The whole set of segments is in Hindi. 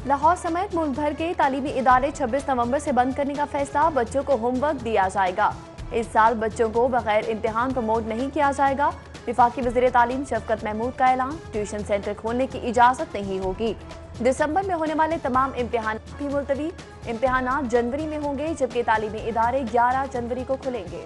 लाहौर समेत मुल्क भर के तालीमी इदारे 26 नवंबर से बंद करने का फैसला। बच्चों को होमवर्क दिया जाएगा। इस साल बच्चों को बगैर इम्तिहान प्रमोट नहीं किया जाएगा। विफाकी वज़ीर तालीम शफकत महमूद का ऐलान। ट्यूशन सेंटर खोलने की इजाजत नहीं होगी। दिसंबर में होने वाले तमाम इम्तिहान भी मुलतवी। इम्तिहान जनवरी में होंगे, जबकि तालीमी इदारे 11 जनवरी को खुलेंगे।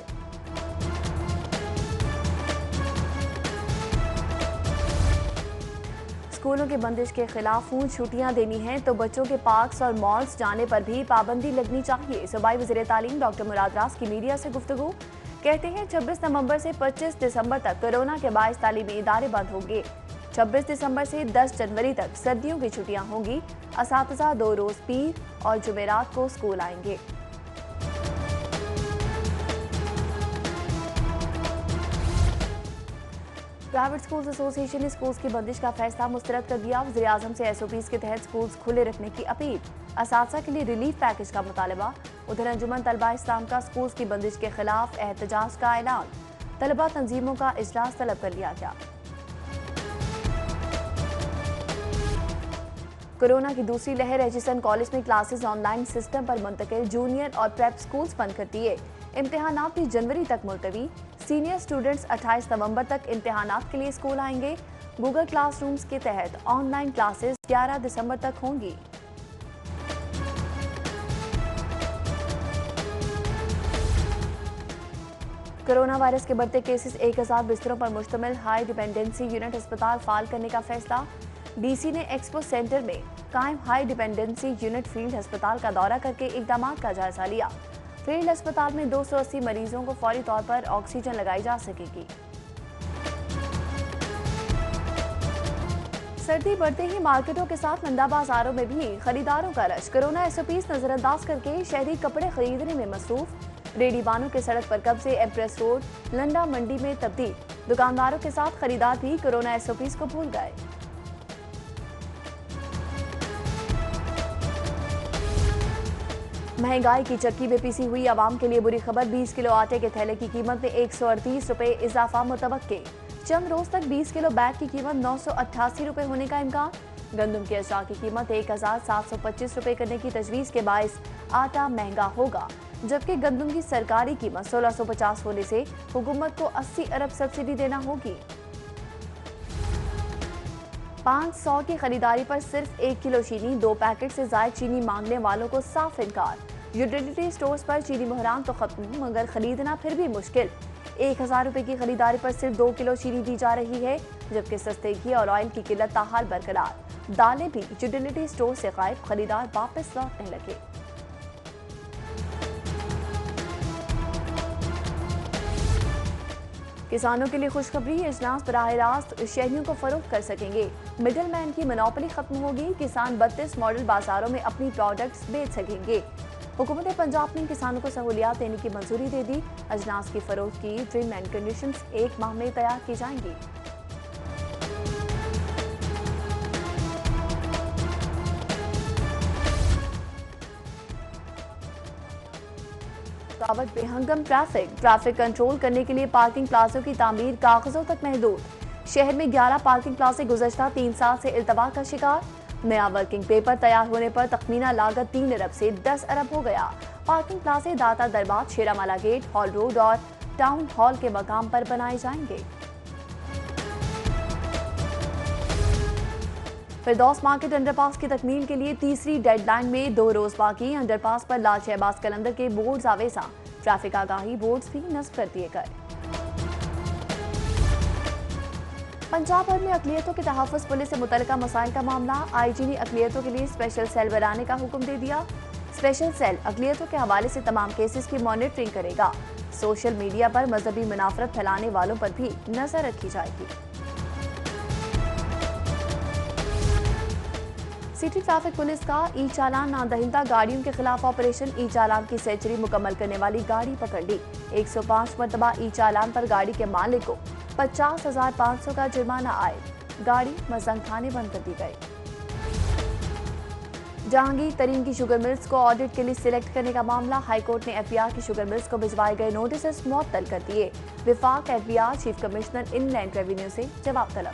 स्कूलों की बंदिश के खिलाफ छुट्टियां देनी हैं तो बच्चों के पार्क्स और मॉल्स जाने पर भी पाबंदी लगनी चाहिए। सूबाई वज़ीर तालीम डॉक्टर मुराद रास की मीडिया से गुफ्तगू। कहते हैं 26 नवंबर से 25 दिसंबर तक कोरोना के बायस तालीमी इदारे बंद होंगे। 26 दिसंबर से 10 जनवरी तक सर्दियों की छुट्टियां होंगी। असातिज़ा 2 रोज पीर और जुमेरात को स्कूल आएंगे। प्राइवेट स्कूल्स एसोसिएशन ने स्कूल्स की बंदिश का फैसला मुस्तरद कर दिया। वज़ीर आज़म से एसओपीज़ के तहत स्कूल्स खुले रखने की अपील। असातिज़ा के लिए रिलीफ पैकेज का मुतालबा। उधर अंजुमन तलबा इस्लाम का स्कूल्स की बंदिश के खिलाफ एहतजाज का ऐलान। तलबा तंजीमों का इजलास तलब कर लिया गया। कोरोना की दूसरी लहर। एचिसन कॉलेज में क्लासेस ऑनलाइन सिस्टम पर मुंतकिल। जूनियर और प्रेप स्कूल्स बंद कर दिए। इम्तिहानात भी जनवरी तक मुलतवी। सीनियर स्टूडेंट्स 28 नवंबर तक इम्तिहानात के लिए स्कूल आएंगे। गूगल क्लासरूम्स के तहत ऑनलाइन क्लासेस 11 दिसंबर तक होंगी। कोरोना वायरस के बढ़ते केसेस। 1000 बिस्तरों पर मुश्तमिल हाई डिपेंडेंसी यूनिट अस्पताल फाल करने का फैसला। डीसी ने एक्सपो सेंटर में कायम हाई डिपेंडेंसी यूनिट फील्ड अस्पताल का दौरा करके इकदाम का जायजा लिया। फील्ड अस्पताल में 280 मरीजों को फौरी तौर पर ऑक्सीजन लगाई जा सकेगी। सर्दी बढ़ते ही मार्केटों के साथ मंदा बाजारों में भी खरीदारों का रश। कोरोना एसओपीज़ नजरअंदाज करके शहरी कपड़े खरीदने में मसरूफ। रेडी बानों के सड़क पर कब्जे। एम्प्रेस रोड लंडा मंडी में तब्दील। दुकानदारों के साथ खरीदार भी कोरोना एसओपीज़ को भूल गए। महंगाई की चक्की में पिसी हुई आवाम के लिए बुरी खबर। 20 किलो आटे के थैले की कीमत में 138 रुपए इजाफा मुतवक्के। चंद रोज तक 20 किलो बैग की कीमत 988 रुपए होने का इम्कान। गंदम की अशा की कीमत 1725 रुपए करने की तजवीज के बायस आटा महंगा होगा, जबकि गंदम की सरकारी कीमत 1650 होने से हुकूमत को 80 अरब सब्सिडी देना होगी। 500 की खरीदारी पर सिर्फ 1 किलो चीनी, 2 पैकेट से जायद चीनी मांगने वालों को साफ इनकार। यूटिलिटी स्टोर्स पर चीनी बहरान तो खत्म, मगर खरीदना फिर भी मुश्किल। 1000 रुपए की खरीदारी पर सिर्फ 2 किलो चीनी दी जा रही है, जबकि सस्ते घी और ऑयल की किल्लत ताहाल बरकरार। दालें भी यूटिलिटी स्टोर से गायब, खरीदार वापस लौटने लगे। किसानों के लिए खुशखबरी। अजनास बराह रास्त शहरियों को फरोख्त कर सकेंगे। मिडिल मैन की मोनोपोली खत्म होगी। किसान 32 मॉडल बाजारों में अपनी प्रोडक्ट्स बेच सकेंगे। हुकूमत पंजाब ने किसानों को सहूलियात देने की मंजूरी दे दी। अजनास की फरोख्त की ड्रीम एंड कंडीशंस 1 माह में तैयार की जाएंगी। रुकावट बेहंगम ट्रैफिक कंट्रोल करने के लिए पार्किंग प्लाजों की तामीर कागजों तक महदूद। शहर में 11 पार्किंग प्लाजे गुज़श्ता 3 साल से इल्तवा का शिकार। नया वर्किंग पेपर तैयार होने पर तखमीना लागत 3 अरब से 10 अरब हो गया। पार्किंग प्लाजे दाता दरबार, शेरामाला गेट, हॉल रोड और टाउन हॉल के मकाम पर बनाए जाएंगे। फिरदौस मार्केट अंडरपास की तकमील के लिए तीसरी डेडलाइन में 2 रोज बाकी। अंडरपास पर लाल शहबाज कलंदर के बोर्ड्स आवेजा, ट्रैफिक आगाही बोर्ड्स भी नस्ब कर दिए गए। पंजाब भर में अकलियतों के तहफ़्फ़ुज़ पुलिस से मुतल्लिका मसाइल का मामला। आईजी ने अकलियतों के लिए स्पेशल सेल बनाने का हुक्म दे दिया। स्पेशल सेल अकलियतों के हवाले से तमाम केसेस की मॉनिटरिंग करेगा। सोशल मीडिया पर मजहबी मुनाफरत फैलाने वालों पर भी नजर रखी जाएगी। सिटी ट्रैफिक पुलिस का ई चालान नादहिंदा गाड़ियों के खिलाफ ऑपरेशन। ई चालान की सेंचुरी मुकम्मल करने वाली गाड़ी पकड़ ली। 105 मरतबा ई चालान पर गाड़ी के मालिक को 50,500 का जुर्माना आए। गाड़ी मजंग थाने बंद कर दी गई। जहांगीर तरीन की शुगर मिल्स को ऑडिट के लिए सिलेक्ट करने का मामला। हाईकोर्ट ने एफबीआर की शुगर मिल्स को भिजवाए गए नोटिस मुअत्तल कर दिए। विफाक FBR chief commissioner inland revenue से जवाब तलब।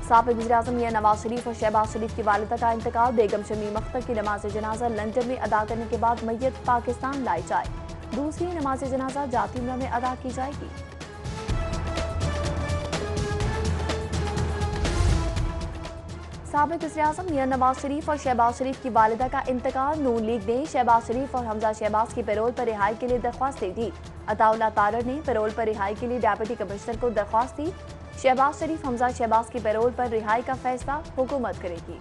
साबिक़ वज़ीर-ए-आज़म मियां नवाज शरीफ और शहबाज शरीफ की वालिदा का इंतकाल। बेगम शमीम अख्तर की नमाज जनाजा लंदन में अदा करने के बाद मैयत पाकिस्तान लाई जाए। दूसरी नमाज जनाजा जाती उम्रा में अदा की जाएगी। साबिक़ वज़ीर-ए-आज़म मियां नवाज शरीफ और शहबाज शरीफ की वालिदा का इंतकाल। नून लीग ने शहबाज शरीफ और हमजा शहबाज की पैरोल पर रिहाई के लिए दरख्वास्त दी थी। अताउल्लाह तारर ने पैरोल पर रिहाई के लिए डिप्टी कमिश्नर को दरख्वास्त दी। शहबाज शरीफ हमजा शहबाज की पैरोल पर रिहाई का फैसला हुकूमत करेगी।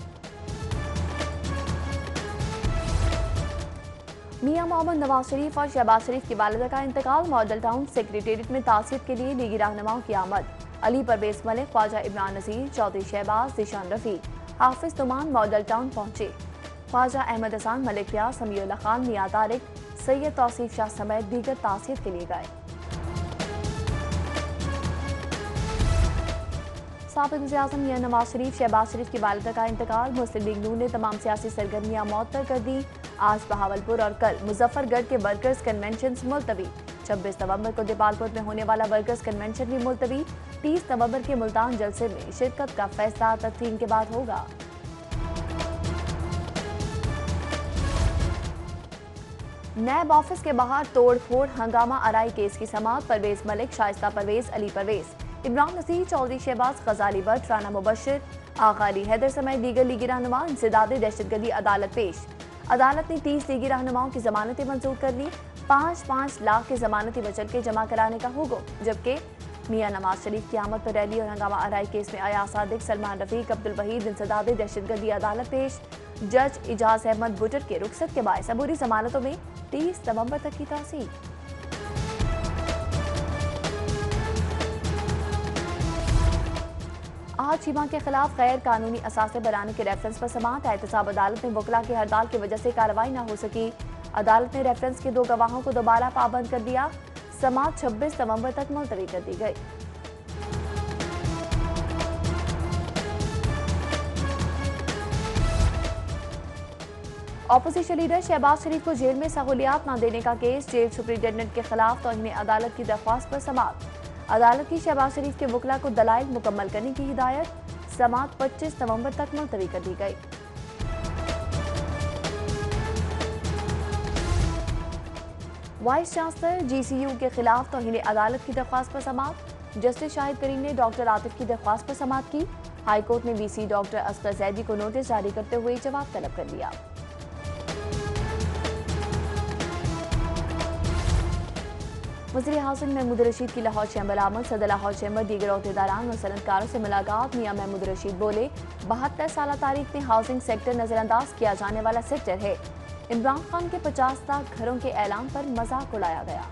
मियां मोहम्मद नवाज शरीफ और शहबाज शरीफ की वालिदा का इंतकाल। मॉडल टाउन सेक्रेटेरिएट में ताज़ियत के लिए लीगी रहनुमाओं की आमद। अली परवेज मलिक, ख्वाजा इमरान नज़ीर, चौधरी शहबाज, दिशान रफ़ी, हाफिज तुमान मॉडल टाउन पहुंचे। ख्वाजा अहमद हसन, मलिक रियाज, समीउल्लाह खान, मियां तारिक, सैयद तौसीफ शाह समेत दीगर ताज़ियत के लिए गए। साबिक़ वज़ीर-ए-आज़म मियां नवाज शरीफ शहबाज शरीफ की वालिदा का इंतकाल। मुस्लिम लीग नून ने तमाम सियासी सरगर्मियां मअतल कर दी। आज बहावलपुर और कल मुजफ्फरगढ़ के वर्कर्स कन्वेंशन मुलतवी। 26 नवंबर को दीपालपुर में होने वाला वर्कर्स कन्वेंशन भी मुलतवी। 30 नवंबर के मुल्तान जलसे में शिरकत का फैसला तदफीन के बाद होगा। नैब ऑफिस के बाहर तोड़ फोड़ हंगामा आराई केस की समाअत। परवेज मलिक, शाइस्ता परवेज, अली परवेज, इमरान नज़ीर, चौधरी शहबाज, गजाली भट्ट, राना मुबश्शिर, आगा अली हैदर समेत दीगर लीगी रहनुमा इंसदादे दहशतगर्दी अदालत पेश। अदालत ने 30 लीगी रहनुमाओं की जमानतें मंजूर कर ली। 5-5 लाख की जमानती बचत के जमा कराने का हुक्म। जबकि मियां नवाज शरीफ की आमद पर रैली और हंगामा आराई केस में अयाज सादिक, सलमान रफीक, अब्दुल वहीद इंसदादे दहशतगर्दी अदालत पेश। जज इजाज अहमद बुटर के रुखसत के बायस अबूरी जमानतों में 30 नवंबर तक की तौसीक। आज चीमा के खिलाफ गैर कानूनी असासे बनाने के रेफरेंस पर समाअत। एहतसाब अदालत में वकला की हड़ताल की वजह से कार्रवाई न हो सकी। अदालत ने रेफरेंस के 2 गवाहों को दोबारा पाबंद कर दिया। समाअत 26 नवंबर तक मुलतवी कर दी गई। ऑपोजिशन लीडर शहबाज शरीफ को जेल में सहूलियात न देने का केस। जेल सुप्रिंटेंडेंट के खिलाफ तौहीन अदालत की दरख्वास्त पर समाअत। अदालत की शहबाज शरीफ के वकला को दलाइल मुकम्मल करने की हिदायत। समाअत 25 नवंबर तक मुलतवी कर दी गई। वाइस चांसलर GCU के खिलाफ तौहीन अदालत की दरख्वास्त पर समाअत। जस्टिस शाहिद करीम ने डॉक्टर आतिफ की दरख्वास्त पर समाअत की। हाईकोर्ट ने VC डॉक्टर असगर जैदी को नोटिस जारी करते हुए जवाब तलब कर लिया। वज़ीर हाउसिंग महमूद रशीद की लाहौर चैम्बर आमद। सदर लाहौर चैम्बर दीगर अहदेदारान और सनतकारों से मुलाकात। मियां महमूद रशीद बोले, 72 साल तारीख में हाउसिंग सेक्टर नजरअंदाज किया जाने वाला सेक्टर है। इमरान खान के 50 लाख घरों के ऐलान पर मजाक उड़ाया गया।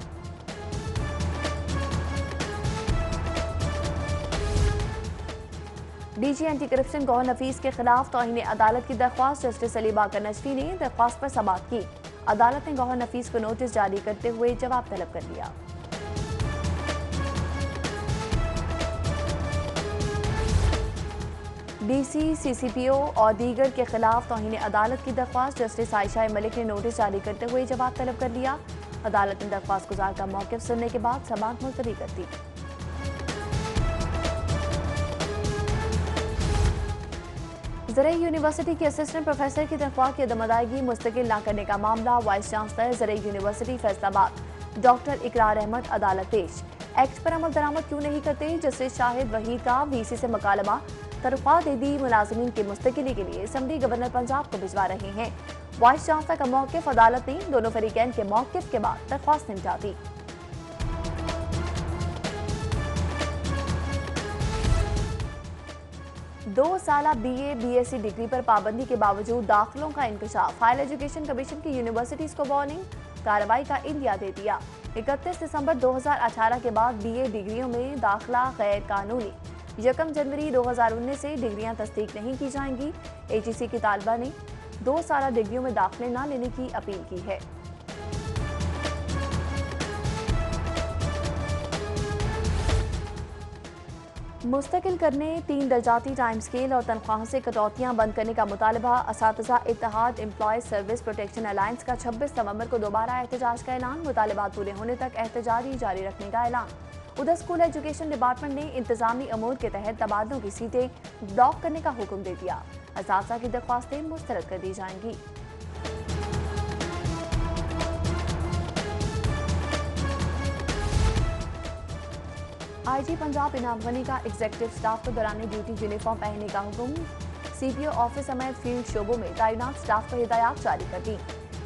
DG एंटी करप्शन गौहर नफीस के खिलाफ तौहीन अदालत की दरख्वास्त। जस्टिस अली बाकर नजफी ने दरख्वास्त पर समाअत की। अदालत ने गौहर नफीस को नोटिस जारी करते हुए जवाब तलब कर लिया। DC, CCPO और दीगर के खिलाफ तौहीन अदालत की दरख्वास्त। जस्टिस आयशा मलिक ने नोटिस जारी करते हुए जवाब तलब कर लिया। अदालत ने दरख्वास्त गुजार का मौक़िफ़ सुनने के बाद समाअत मुलतवी कर दी। ज़रई यूनिवर्सिटी के असिस्टेंट प्रोफेसर की तनख्वाह की अदम अदायगी मुस्तकिल न करने का मामला। वाइस चांसलर ज़रई यूनिवर्सिटी फैसलाबाद डॉक्टर इकरार अहमद अदालत पेश। एक्ट पर अमल दरामद क्यों नहीं करते? जस्टिस शाहिद वहीद का VC से मुकालमा। तनख्वाह दे दी, मुलाजिमीन की मुस्तकिली के लिए असम्बली गवर्नर पंजाब को भिजवा रहे हैं। वाइस चांसलर का मौक़िफ़। अदालत ने दोनों फरीकैन के मौक़िफ़ के बाद दरख्वास्त निपटा दी। दो साला BA BSc डिग्री पर पाबंदी के बावजूद दाखिलों का इंकशाफ। हायर एजुकेशन कमीशन की यूनिवर्सिटीज को वार्निंग। कार्रवाई का इंदिया दे दिया। 31 दिसंबर 2018 के बाद BA डिग्रियों में दाखिला गैर कानूनी। 1 जनवरी 2019 से डिग्रियां तस्दीक नहीं की जाएंगी। AGC की तालिबा ने 2 साला डिग्रियों में दाखिले न लेने की अपील की है। मुस्तकिल करने, 3 दर्जाती टाइम स्केल और तनख्वाहों से कटौतियां बंद करने का मुतालबा। असातिज़ा इत्तेहाद एम्प्लॉयज सर्विस प्रोटेक्शन अलायंस का 26 नवंबर को दोबारा एहतजाज का ऐलान। मुतालबात पूरे होने तक एहतजाज जारी रखने का ऐलान। उधर स्कूल एजुकेशन डिपार्टमेंट ने इंतजामी अमूर के तहत तबादलों की सीटें ब्लॉक करने का हुक्म दे दिया। असातिज़ा की दरख्वास्तें मुस्तरद कर दी जाएंगी। आईजी पंजाब इनाम गनी का एग्जीक्यूटिव स्टाफ को दौरान ड्यूटी यूनिफॉर्म पहनने का हुक्म। सीपीओ ऑफिस समेत फील्ड शोबों में तैनात स्टाफ को हिदायत जारी कर दी।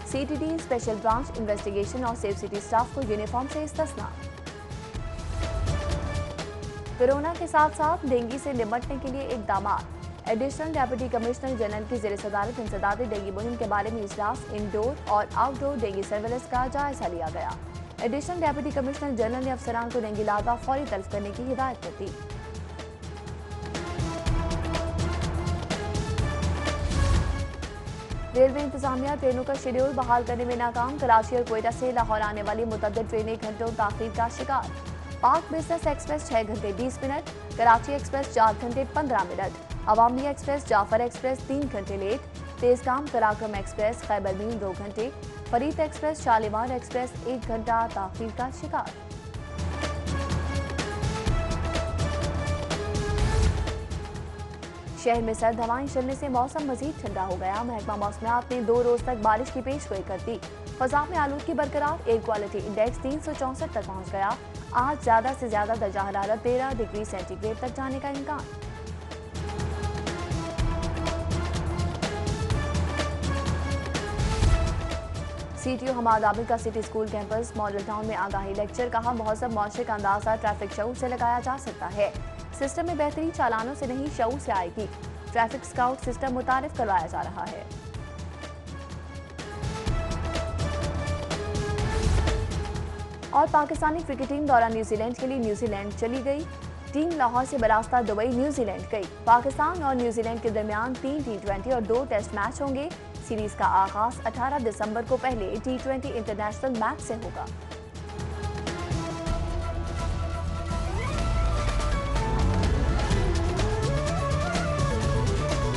सीटीडी, स्पेशल ब्रांच, इन्वेस्टिगेशन और सेफ सिटी स्टाफ को यूनिफॉर्म से इस्तिस्ना। कोरोना के साथ साथ डेंगू से निपटने के लिए इकदामात। एडिशनल डेप्यूटी कमिश्नर जनरल की ज़ेर सदारत इंसदादी डेंगू मुहिम के बारे में इजलास, इंडोर और आउटडोर डेंगू सर्वेलेंस का जायजा लिया गया। एडिशनल डेप्यूटी कमिश्नर जनरल ने अफसरान को डेंगू लार्वा फौरी तल्फ करने की हिदायत कर दी। रेलवे इंतजामिया ट्रेनों का शेड्यूल बहाल करने में नाकाम। कराची और कोयटा से लाहौर आने वाली मुतअद्दिद ट्रेनें घंटों ताखीर का शिकार। पाक बिजनेस एक्सप्रेस 6 घंटे 20 मिनट, कराची एक्सप्रेस 4 घंटे 15 मिनट, अवामी एक्सप्रेस, जाफर एक्सप्रेस 3 घंटे लेट, तेजगाम पराक्रम एक्सप्रेस, खैबर मील 2 घंटे, फरीद एक्सप्रेस, शालीमार एक्सप्रेस 1 घंटा ताखीर का शिकार। शहर में सर्द हवाएं चलने से मौसम मजीद ठंडा हो गया। महकमा मौसमियात ने 2 रोज तक बारिश की पेशगोई कर दी। फजा में आलूदगी बरकरार। एयर क्वालिटी इंडेक्स 364 तक पहुंच गया। आज ज्यादा से ज्यादा दर्जा हरारत 13 डिग्री सेंटीग्रेड तक जाने का इम्कान। सीटीओ हमाद आबिद का city school campus model town में आगाही लेक्चर। कहा, महजब मुआशरे का अंदाजा ट्रैफिक शऊर से लगाया जा सकता है। सिस्टम में बेहतरी चालानों से नहीं, शऊर से आएगी। ट्रैफिक स्काउट सिस्टम मुतारिफ करवाया जा रहा है। और पाकिस्तानी क्रिकेट टीम दौरा न्यूजीलैंड के लिए न्यूजीलैंड चली गई। टीम लाहौर से बरास्ता दुबई न्यूजीलैंड गई। पाकिस्तान और न्यूजीलैंड के दरमियान 3 T20 और 2 टेस्ट मैच होंगे। सीरीज का आगाज 18 दिसंबर को पहले T20 इंटरनेशनल मैच से होगा।